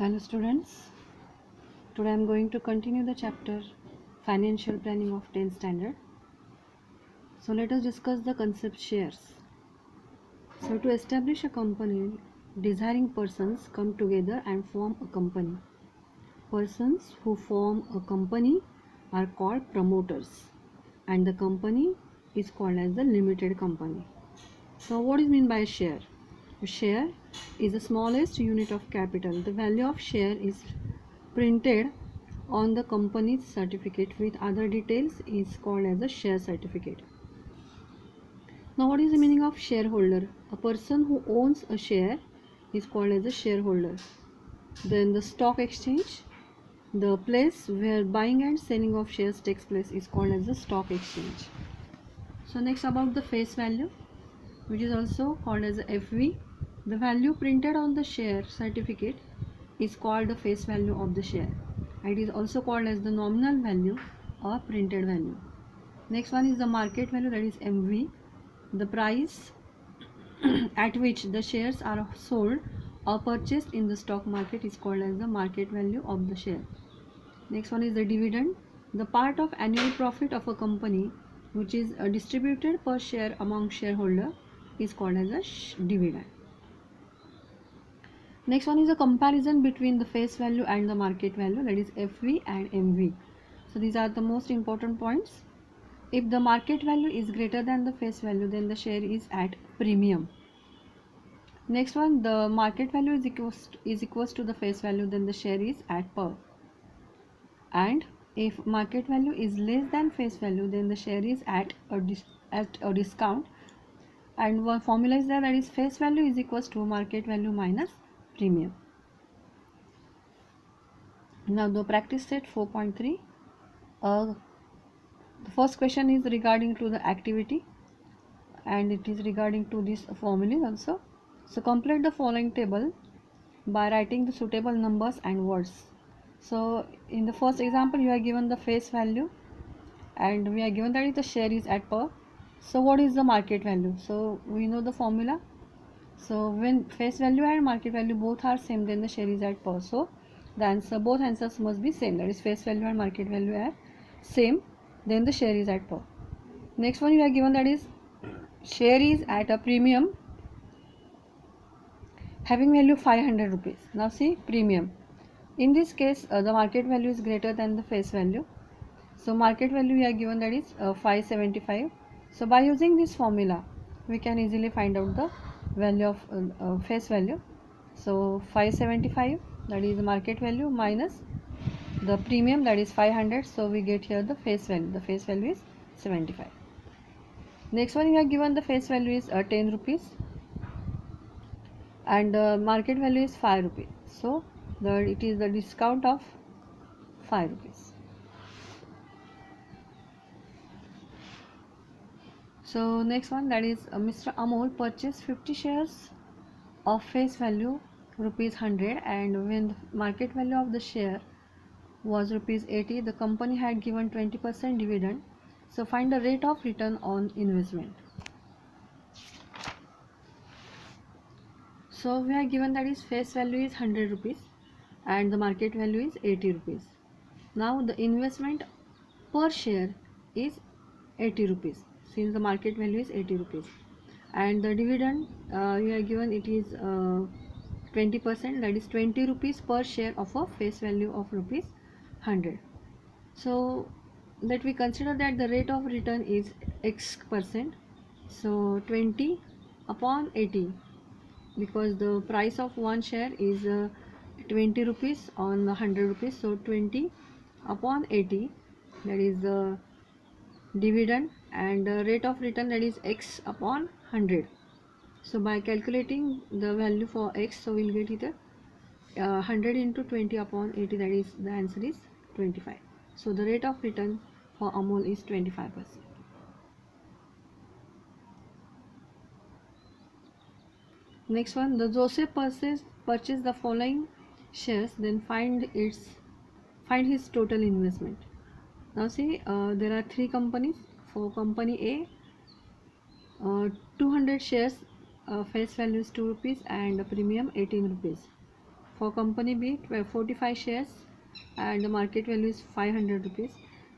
Hello students, today I am going to continue the chapter Financial Planning of 10th Standard. So let us discuss the concept shares. So to establish a company, desiring persons come together and form a company. Persons who form a company are called promoters and the company is called as the limited company. So what is meant by share? A share is the smallest unit of capital. The value of share is printed on the company's certificate with other details is called as a share certificate. Now what is the meaning of shareholder? A person who owns a share is called as a shareholder. Then the stock exchange, the place where buying and selling of shares takes place is called as the stock exchange. So next about the face value, which is also called as FV. The value printed on the share certificate is called the face value of the share. It is also called as the nominal value or printed value. Next one is the market value, that is MV. The price at which the shares are sold or purchased in the stock market is called as the market value of the share. Next one is the dividend. The part of annual profit of a company which is distributed per share among shareholders is called as a dividend. Next one is a comparison between the face value and the market value, that is FV and MV. So these are the most important points. If the market value is greater than the face value, then the share is at premium. Next one, the market value is equals to the face value, then the share is at par. And if market value is less than face value, then the share is at a discount. And one formula is there, that is face value is equals to market value minus premium. Now the practice set 4.3. The first question is regarding to the activity and it is regarding to this formula also. So complete the following table by writing the suitable numbers and words. So in the first example you are given the face value and we are given that the share is at par. So what is the market value? So we know the formula. So when face value and market value both are same, then the share is at par. So the answer, both answers must be same, that is face value and market value are same, then the share is at par. Next one you are given, that is share is at a premium having value 500 rupees. Now see premium. In this case the market value is greater than the face value. So market value we are given, that is 575. So by using this formula we can easily find out the value of face value. So 575, that is market value, minus the premium, that is 500. So we get here the face value. The face value is 75. Next one we are given the face value is 10 rupees and market value is 5 rupees. So it is the discount of 5 rupees. So next one, that is Mr. Amol purchased 50 shares of face value rupees 100 and when the market value of the share was rupees 80, the company had given 20% dividend. So find the rate of return on investment. So we are given that is face value is 100 rupees and the market value is 80 rupees. Now the investment per share is 80 rupees since the market value is 80 rupees and the dividend we are given it is 20%, that is 20 rupees per share of a face value of rupees 100. So let we consider that the rate of return is X%. So 20 upon 80, because the price of one share is 20 rupees on 100 rupees. So 20 upon 80, that is the dividend, and rate of return, that is X upon 100. So by calculating the value for X, so we'll get it 100 into 20 upon 80, that is the answer is 25. So the rate of return for Amol is 25%. Next one, the Joseph purchased the following shares, then find his total investment. Now see there are three companies. For company A, 200 shares face value is 2 rupees and premium 18 rupees. For company B, 45 shares and the market value is 500 rupees,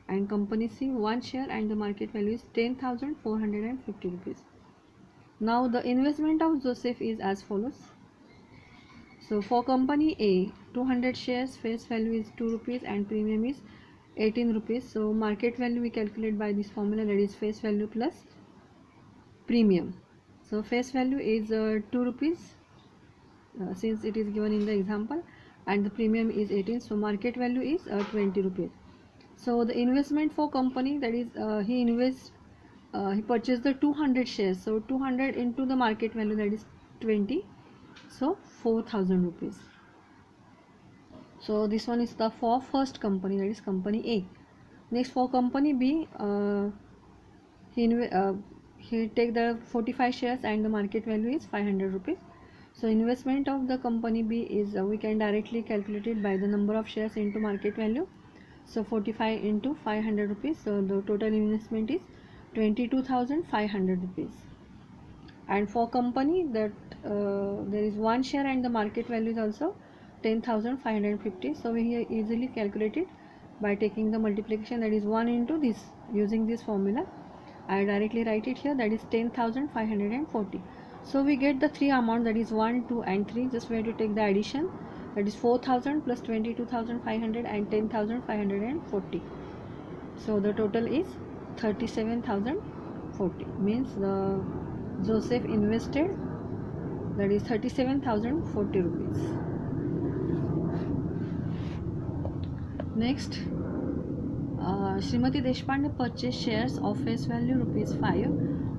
and company C, 1 share and the market value is 10,450 rupees. Now the investment of Joseph is as follows. So for company A, 200 shares, face value is 2 rupees and premium is 18 rupees. So market value we calculate by this formula, that is face value plus premium. So face value is 2 rupees since it is given in the example, and the premium is 18, so market value is 20 rupees. So the investment for company, that is he purchased the 200 shares, so 200 into the market value, that is 20, so 4,000 rupees. So this one is the for first company, that is company A. Next for company B, he take the 45 shares and the market value is 500 rupees. So investment of the company B is we can directly calculate it by the number of shares into market value. So 45 into 500 rupees. So the total investment is 22,500 rupees. And for company that there is 1 share and the market value is also 10,550. So we easily calculate it by taking the multiplication, that is 1 into this, using this formula. I directly write it here, that is 10,540. So we get the three amount, that is 1, 2 and 3. Just we have to take the addition, that is 4,000 plus 22,500 and 10,540. So the total is 37,040. Means the Joseph invested, that is 37,040 rupees. Next, Srimati Deshpande purchased shares of face value rupees 5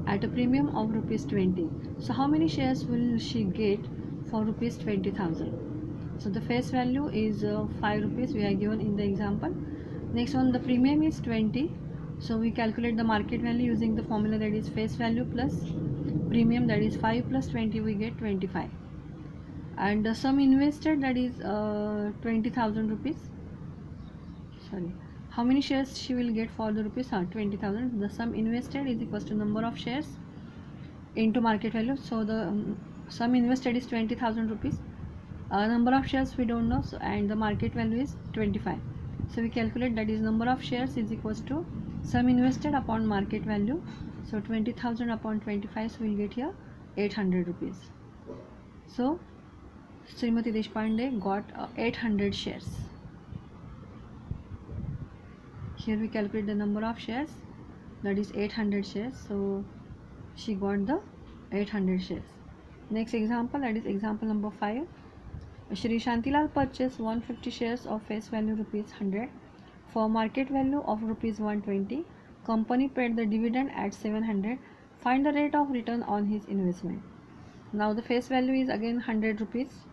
at a premium of rupees 20. So how many shares will she get for rupees 20,000? So the face value is 5 rupees, we are given in the example. Next one, the premium is 20. So we calculate the market value using the formula, that is face value plus premium, that is 5 plus 20, we get 25. And the sum invested, that is 20,000 rupees. Sorry, how many shares she will get for the rupees 20,000? The sum invested is equals to number of shares into market value. So the sum invested is 20,000 rupees. Number of shares we don't know, so, and the market value is 25. So we calculate, that is number of shares is equals to sum invested upon market value. So 20,000 upon 25, so we will get here 800 rupees. So Srimati Deshpande got 800 shares. Here we calculate the number of shares, that is 800 shares. So she got the 800 shares. Next example, that is example number 5. Shri Shantilal purchased 150 shares of face value rupees 100 for market value of rupees 120. Company paid the dividend at 700. Find the rate of return on his investment. Now the face value is again 100 rupees.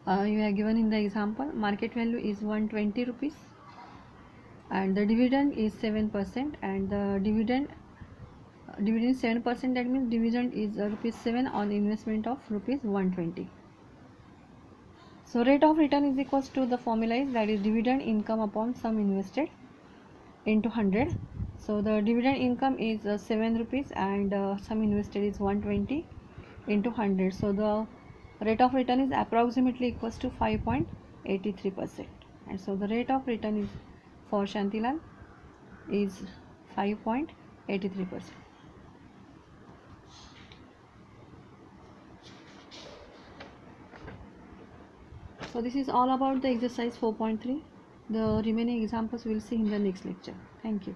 You are given in the example. Market value is 120 rupees. And the dividend is 7%, and the dividend is 7%, that means dividend is rupees 7 on investment of rupees 120. So rate of return is equals to the formula is, that is dividend income upon sum invested into 100. So the dividend income is 7 rupees and sum invested is 120 into 100. So the rate of return is approximately equals to 5.83%. And so the rate of return is for Shantilal is 5.83%. So this is all about the exercise 4.3. The remaining examples we will see in the next lecture. Thank you.